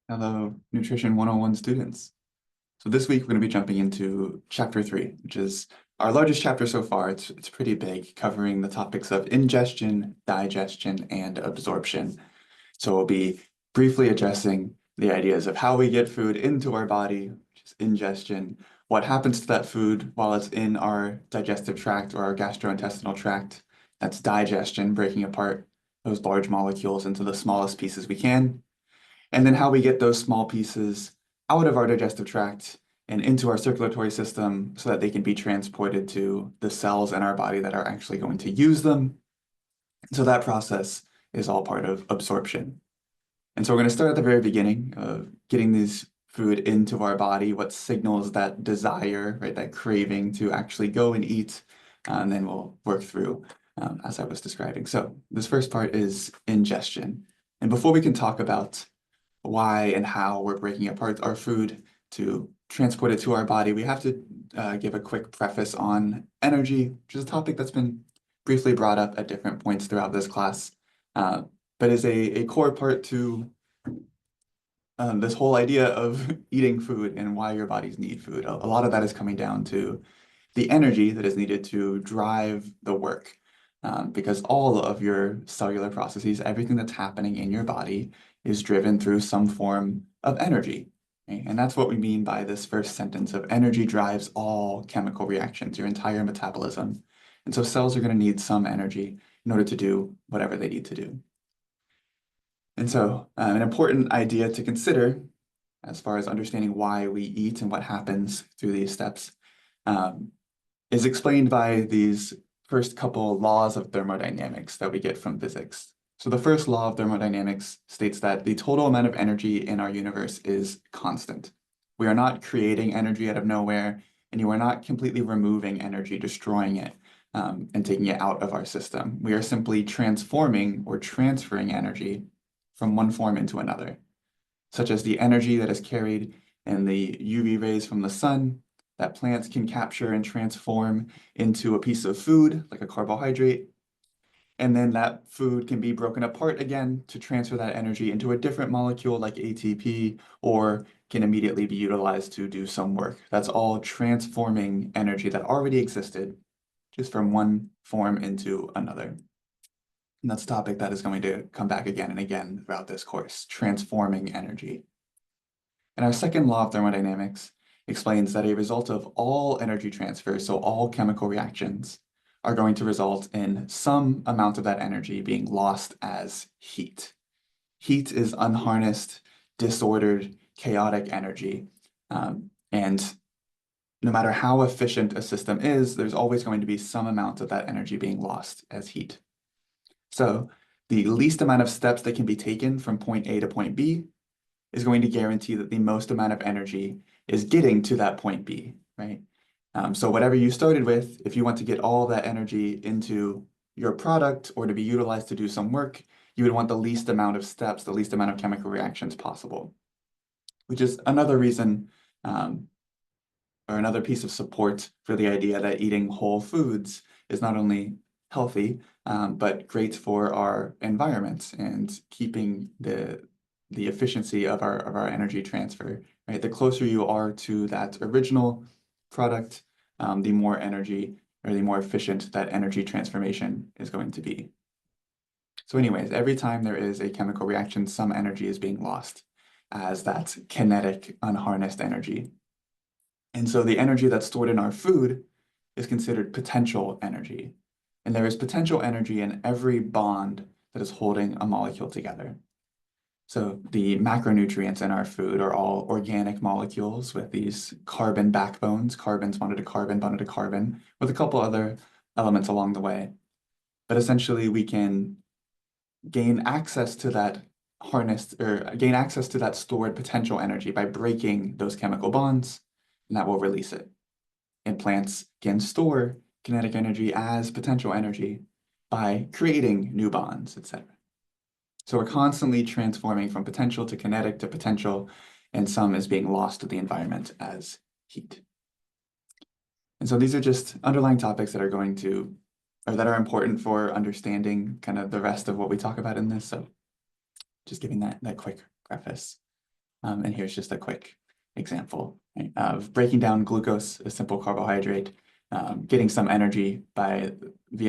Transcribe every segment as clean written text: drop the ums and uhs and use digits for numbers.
Hello, Nutrition 101 students. So this week we're going to be jumping into chapter 3, which is our largest chapter so far. It's pretty big, covering the topics of ingestion, digestion, and absorption. So we'll be briefly addressing the ideas of how we get food into our body, which is ingestion, what happens to that food while it's in our digestive tract or our gastrointestinal tract. That's digestion, breaking apart those large molecules into the smallest pieces we can, and then how we get those small pieces out of our digestive tract and into our circulatory system so that they can be transported to the cells in our body that are actually going to use them. So that process is all part of absorption. And so we're going to start at the very beginning of getting this food into our body, what signals that desire, right, that craving to actually go and eat, and then we'll work through as I was describing. So this first part is ingestion. And before we can talk about why and how we're breaking apart our food to transport it to our body, we have to give a quick preface on energy, which is a topic that's been briefly brought up at different points throughout this class, but is a core part to this whole idea of eating food and why your bodies need food. A lot of that is coming down to the energy that is needed to drive the work. Because all of your cellular processes, everything that's happening in your body is driven through some form of energy. Okay? And that's what we mean by this first sentence of energy drives all chemical reactions, your entire metabolism. And so cells are going to need some energy in order to do whatever they need to do. And so an important idea to consider as far as understanding why we eat and what happens through these steps is explained by these first couple laws of thermodynamics that we get from physics. So the first law of thermodynamics states that the total amount of energy in our universe is constant. We are not creating energy out of nowhere, and you are not completely removing energy, destroying it, and taking it out of our system. We are simply transforming or transferring energy from one form into another, such as the energy that is carried in the UV rays from the sun that plants can capture and transform into a piece of food, like a carbohydrate. And then that food can be broken apart again to transfer that energy into a different molecule like ATP, or can immediately be utilized to do some work. That's all transforming energy that already existed, just from one form into another. And that's a topic that is going to come back again and again throughout this course, transforming energy. And our second law of thermodynamics explains that a result of all energy transfer, so all chemical reactions, are going to result in some amount of that energy being lost as heat. Heat is unharnessed, disordered, chaotic energy. And no matter how efficient a system is, there's always going to be some amount of that energy being lost as heat. So the least amount of steps that can be taken from point A to point B is going to guarantee that the most amount of energy is getting to that point B, right? So whatever you started with, if you want to get all of that energy into your product or to be utilized to do some work, you would want the least amount of steps, the least amount of chemical reactions possible, which is another reason or another piece of support for the idea that eating whole foods is not only healthy, but great for our environment and keeping the efficiency of our energy transfer, right? The closer you are to that original product, the more energy or the more efficient that energy transformation is going to be. So anyways, every time there is a chemical reaction, some energy is being lost as that kinetic, unharnessed energy. And so the energy that's stored in our food is considered potential energy. And there is potential energy in every bond that is holding a molecule together. So the macronutrients in our food are all organic molecules with these carbon backbones, carbons bonded to carbon, with a couple other elements along the way. But essentially we can gain access to that gain access to that stored potential energy by breaking those chemical bonds, and that will release it. And plants can store kinetic energy as potential energy by creating new bonds, etc. So we're constantly transforming from potential to kinetic to potential, and some is being lost to the environment as heat. And so these are just underlying topics that are going to, or that are important for understanding kind of the rest of what we talk about in this. So just giving that quick preface. And here's just a quick example, right, of breaking down glucose, a simple carbohydrate, getting some energy via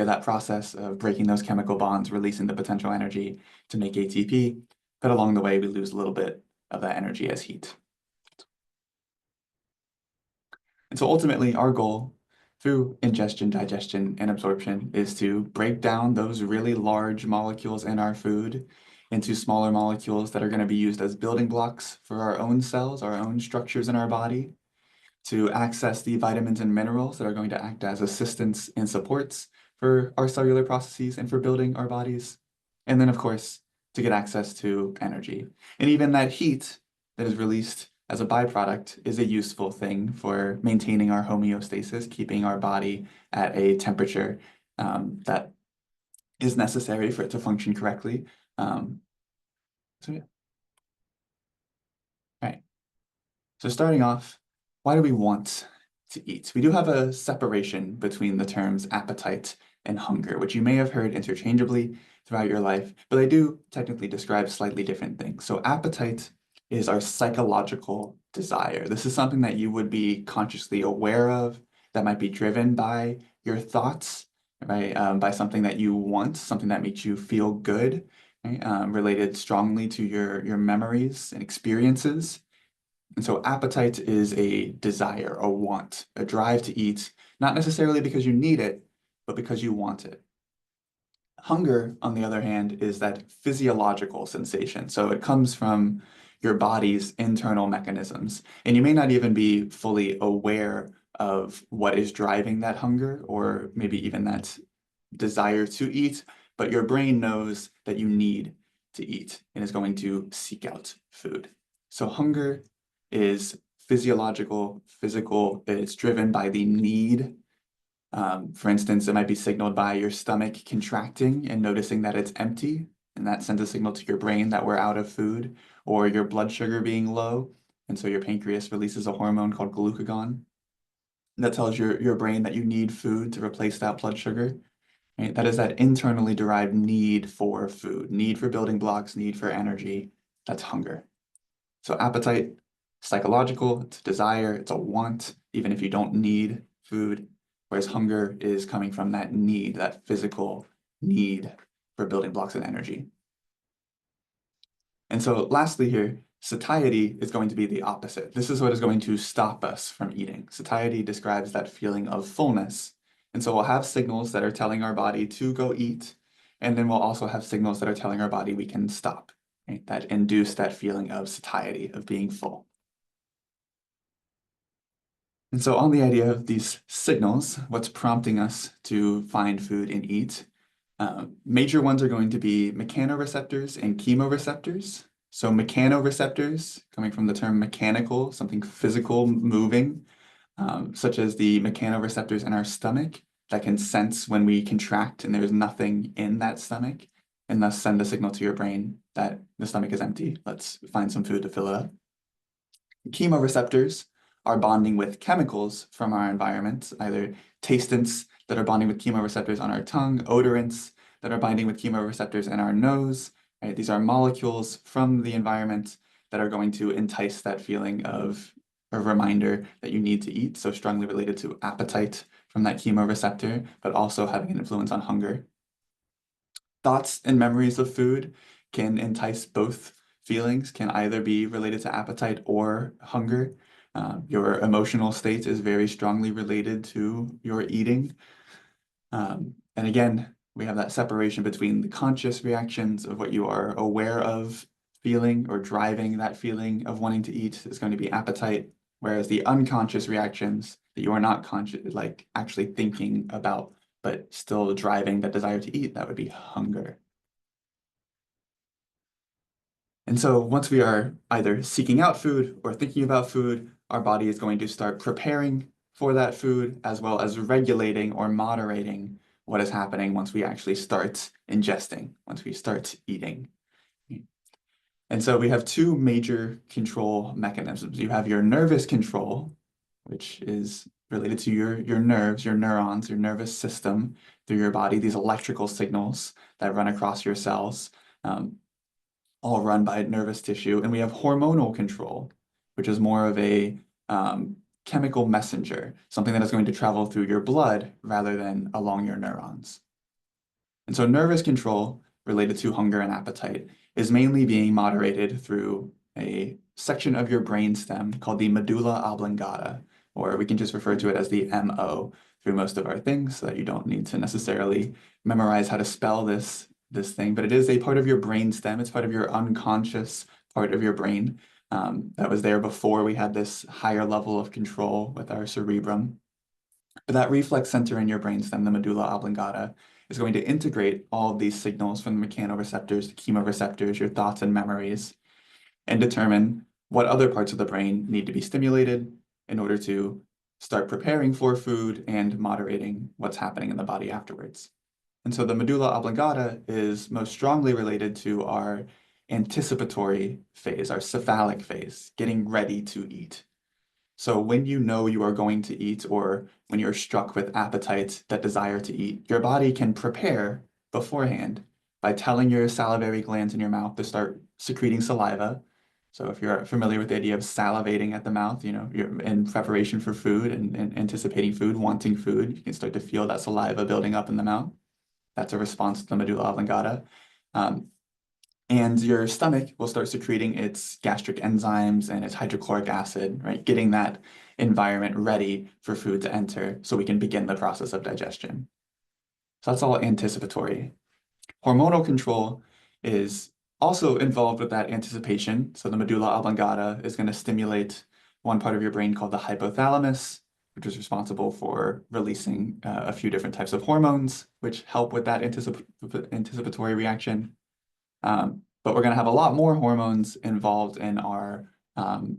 that process of breaking those chemical bonds, releasing the potential energy to make ATP. But along the way, we lose a little bit of that energy as heat. And so ultimately, our goal through ingestion, digestion, and absorption is to break down those really large molecules in our food into smaller molecules that are going to be used as building blocks for our own cells, our own structures in our body, to access the vitamins and minerals that are going to act as assistants and supports for our cellular processes and for building our bodies. And then, of course, to get access to energy. And even that heat that is released as a byproduct is a useful thing for maintaining our homeostasis, keeping our body at a temperature that is necessary for it to function correctly. So yeah. All right. So starting off, why do we want to eat? We do have a separation between the terms appetite and hunger, which you may have heard interchangeably throughout your life, but they do technically describe slightly different things. So appetite is our psychological desire. This is something that you would be consciously aware of, that might be driven by your thoughts, right? By something that you want, something that makes you feel good, right? Related strongly to your memories and experiences. And so appetite is a desire, a want, a drive to eat, not necessarily because you need it, but because you want it. Hunger, on the other hand, is that physiological sensation. So it comes from your body's internal mechanisms. And you may not even be fully aware of what is driving that hunger or maybe even that desire to eat, but your brain knows that you need to eat and is going to seek out food. So hunger is physiological, physical, it's driven by the need. For instance, it might be signaled by your stomach contracting and noticing that it's empty, and that sends a signal to your brain that we're out of food, or your blood sugar being low, and so your pancreas releases a hormone called glucagon that tells your brain that you need food to replace that blood sugar. Right? That is that internally derived need for food, need for building blocks, need for energy. That's hunger. So appetite, psychological, it's a desire, it's a want, even if you don't need food. Whereas hunger is coming from that need, that physical need for building blocks and energy. And so lastly here, satiety is going to be the opposite. This is what is going to stop us from eating. Satiety describes that feeling of fullness. And so we'll have signals that are telling our body to go eat, and then we'll also have signals that are telling our body we can stop, right? That induce that feeling of satiety, of being full. And so on the idea of these signals, what's prompting us to find food and eat, major ones are going to be mechanoreceptors and chemoreceptors. So mechanoreceptors, coming from the term mechanical, something physical, moving, such as the mechanoreceptors in our stomach that can sense when we contract and there's nothing in that stomach, and thus send a signal to your brain that the stomach is empty. Let's find some food to fill it up. Chemoreceptors are bonding with chemicals from our environment, either tastants that are bonding with chemoreceptors on our tongue, odorants that are binding with chemoreceptors in our nose. Right? These are molecules from the environment that are going to entice that feeling of a reminder that you need to eat, so strongly related to appetite from that chemoreceptor, but also having an influence on hunger. Thoughts and memories of food can entice both feelings, can either be related to appetite or hunger. Your emotional state is very strongly related to your eating. And again, we have that separation between the conscious reactions of what you are aware of feeling or driving that feeling of wanting to eat is going to be appetite, whereas the unconscious reactions that you are not conscious, like actually thinking about, but still driving that desire to eat, that would be hunger. And so once we are either seeking out food or thinking about food, our body is going to start preparing for that food as well as regulating or moderating what is happening once we actually start ingesting, once we start eating. And so we have two major control mechanisms. You have your nervous control, which is related to your nerves, your neurons, your nervous system through your body, these electrical signals that run across your cells. all run by nervous tissue. And we have hormonal control, which is more of a chemical messenger, something that is going to travel through your blood rather than along your neurons. And so nervous control related to hunger and appetite is mainly being moderated through a section of your brainstem called the medulla oblongata, or we can just refer to it as the MO through most of our things, so that you don't need to necessarily memorize how to spell this thing, but it is a part of your brainstem. It's part of your unconscious part of your brain that was there before we had this higher level of control with our cerebrum. But that reflex center in your brainstem, the medulla oblongata, is going to integrate all of these signals from the mechanoreceptors to chemoreceptors, your thoughts and memories, and determine what other parts of the brain need to be stimulated in order to start preparing for food and moderating what's happening in the body afterwards. And so the medulla oblongata is most strongly related to our anticipatory phase, our cephalic phase, getting ready to eat. So when you know you are going to eat, or when you're struck with appetite, that desire to eat, your body can prepare beforehand by telling your salivary glands in your mouth to start secreting saliva. So if you're familiar with the idea of salivating at the mouth, you're in preparation for food and anticipating food, wanting food, you can start to feel that saliva building up in the mouth. That's a response to the medulla oblongata. And your stomach will start secreting its gastric enzymes and its hydrochloric acid, right? Getting that environment ready for food to enter so we can begin the process of digestion. So that's all anticipatory. Hormonal control is also involved with that anticipation. So the medulla oblongata is going to stimulate one part of your brain called the hypothalamus, which is responsible for releasing a few different types of hormones, which help with that anticipatory reaction. But we're going to have a lot more hormones involved in our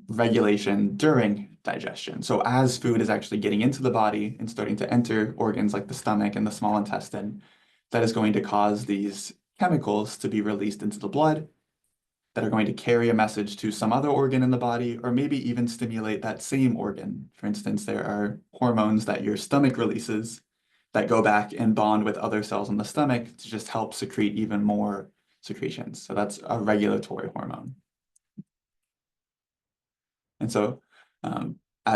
regulation during digestion. So as food is actually getting into the body and starting to enter organs like the stomach and the small intestine, that is going to cause these chemicals to be released into the blood that are going to carry a message to some other organ in the body, or maybe even stimulate that same organ. For instance, there are hormones that your stomach releases that go back and bond with other cells in the stomach to just help secrete even more secretions. So that's a regulatory hormone. And so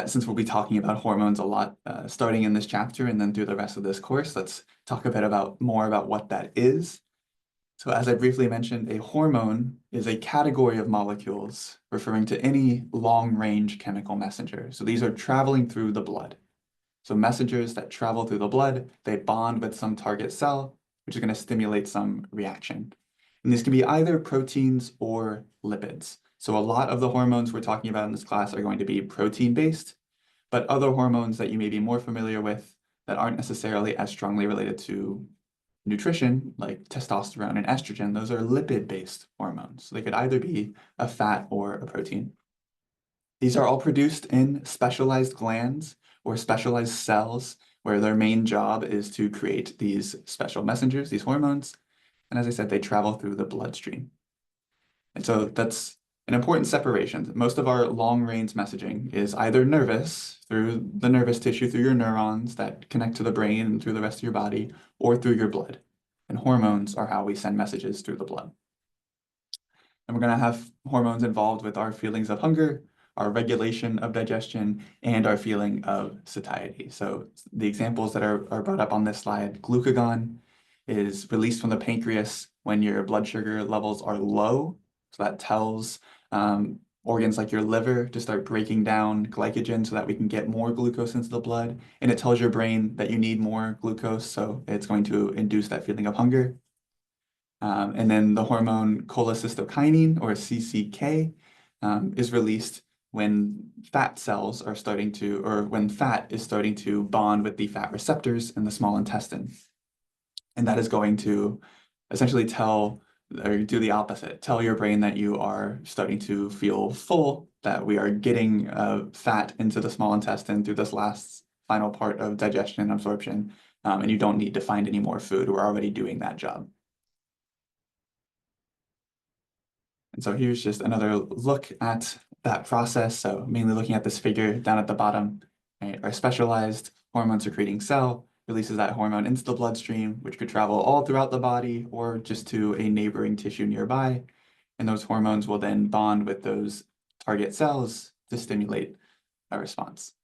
since we'll be talking about hormones a lot, starting in this chapter and then through the rest of this course, let's talk a bit more about what that is. So as I briefly mentioned, a hormone is a category of molecules referring to any long-range chemical messenger. So these are traveling through the blood. So messengers that travel through the blood, they bond with some target cell, which is going to stimulate some reaction. And these can be either proteins or lipids. So a lot of the hormones we're talking about in this class are going to be protein-based, but other hormones that you may be more familiar with that aren't necessarily as strongly related to nutrition, like testosterone and estrogen, those are lipid-based hormones. So they could either be a fat or a protein. These are all produced in specialized glands or specialized cells where their main job is to create these special messengers, these hormones. And as I said, they travel through the bloodstream. And so that's an important separation. Most of our long-range messaging is either nervous, through the nervous tissue, through your neurons that connect to the brain and through the rest of your body, or through your blood. And hormones are how we send messages through the blood. And we're going to have hormones involved with our feelings of hunger, our regulation of digestion, and our feeling of satiety. So the examples that are brought up on this slide, glucagon is released from the pancreas when your blood sugar levels are low. So that tells organs like your liver to start breaking down glycogen so that we can get more glucose into the blood. And it tells your brain that you need more glucose, so it's going to induce that feeling of hunger. And then the hormone cholecystokinin, or CCK, is released when fat cells are starting to, or when fat is starting to bond with the fat receptors in the small intestine. And that is going to essentially tell, or do the opposite, tell your brain that you are starting to feel full, that we are getting fat into the small intestine through this last final part of digestion and absorption, and you don't need to find any more food. We're already doing that job. And so here's just another look at that process. So mainly looking at this figure down at the bottom, right? Our specialized hormone secreting cell releases that hormone into the bloodstream, which could travel all throughout the body or just to a neighboring tissue nearby. and those hormones will then bond with those target cells to stimulate a response.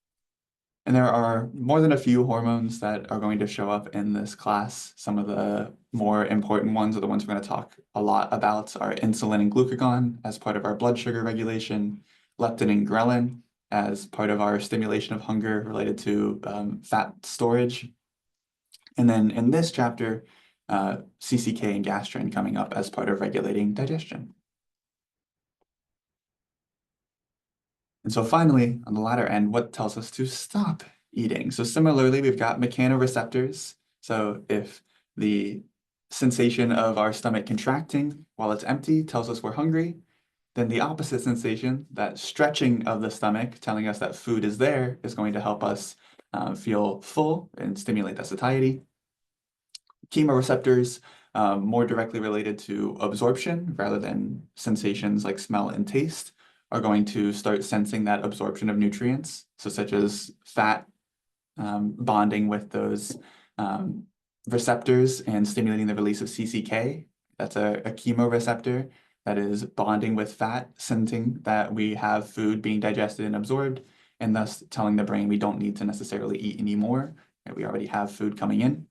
And there are more than a few hormones that are going to show up in this class. Some of the more important ones are the ones we're going to talk a lot about are insulin and glucagon as part of our blood sugar regulation, leptin and ghrelin as part of our stimulation of hunger related to fat storage. And then in this chapter, CCK and gastrin coming up as part of regulating digestion. And so finally, on the latter end, what tells us to stop eating? So similarly, we've got mechanoreceptors. So if the sensation of our stomach contracting while it's empty tells us we're hungry, then the opposite sensation, that stretching of the stomach telling us that food is there, is going to help us feel full and stimulate that satiety. Chemoreceptors, more directly related to absorption rather than sensations like smell and taste, are going to start sensing that absorption of nutrients, so such as fat bonding with those receptors and stimulating the release of CCK. That's a chemoreceptor that is bonding with fat, sensing that we have food being digested and absorbed, and thus telling the brain we don't need to necessarily eat anymore, that we already have food coming in.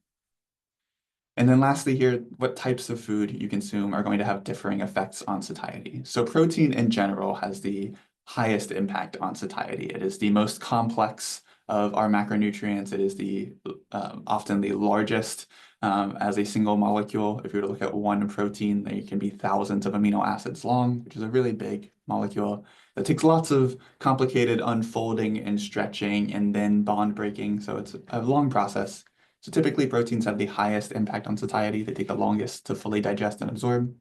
And then lastly here, what types of food you consume are going to have differing effects on satiety. So protein in general has the highest impact on satiety. It is the most complex of our macronutrients. It is the often the largest as a single molecule. If you were to look at one protein, they can be thousands of amino acids long, which is a really big molecule. That takes lots of complicated unfolding and stretching and then bond breaking. So it's a long process. So typically proteins have the highest impact on satiety. They take the longest to fully digest and absorb.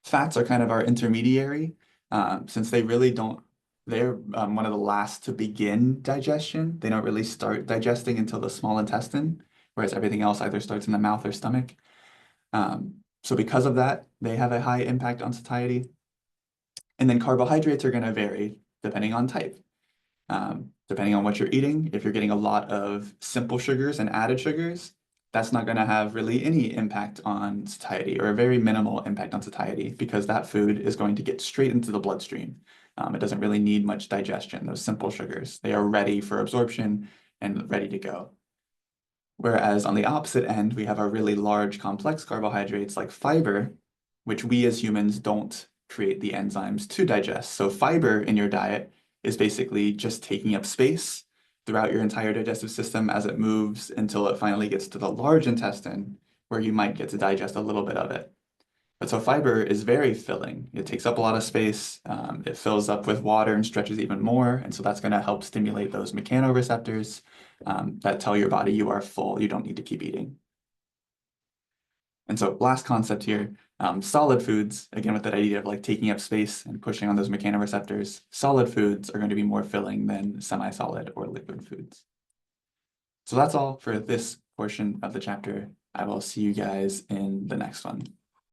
Fats are kind of our intermediary, since they really don't, they're one of the last to begin digestion. They don't really start digesting until the small intestine, whereas everything else either starts in the mouth or stomach. So because of that, they have a high impact on satiety. And then carbohydrates are going to vary depending on type. Depending on what you're eating, if you're getting a lot of simple sugars and added sugars, that's not going to have really any impact on satiety or a very minimal impact on satiety because that food is going to get straight into the bloodstream. It doesn't really need much digestion, those simple sugars. They are ready for absorption and ready to go. Whereas on the opposite end, we have our really large complex carbohydrates like fiber, which we as humans don't create the enzymes to digest. So fiber in your diet is basically just taking up space throughout your entire digestive system as it moves until it finally gets to the large intestine, where you might get to digest a little bit of it. But so fiber is very filling. It takes up a lot of space. It fills up with water and stretches even more. And so that's going to help stimulate those mechanoreceptors that tell your body you are full, you don't need to keep eating. And so last concept here, solid foods, again, with that idea of like taking up space and pushing on those mechanoreceptors, solid foods are going to be more filling than semi-solid or liquid foods. So that's all for this portion of the chapter. I will see you guys in the next one.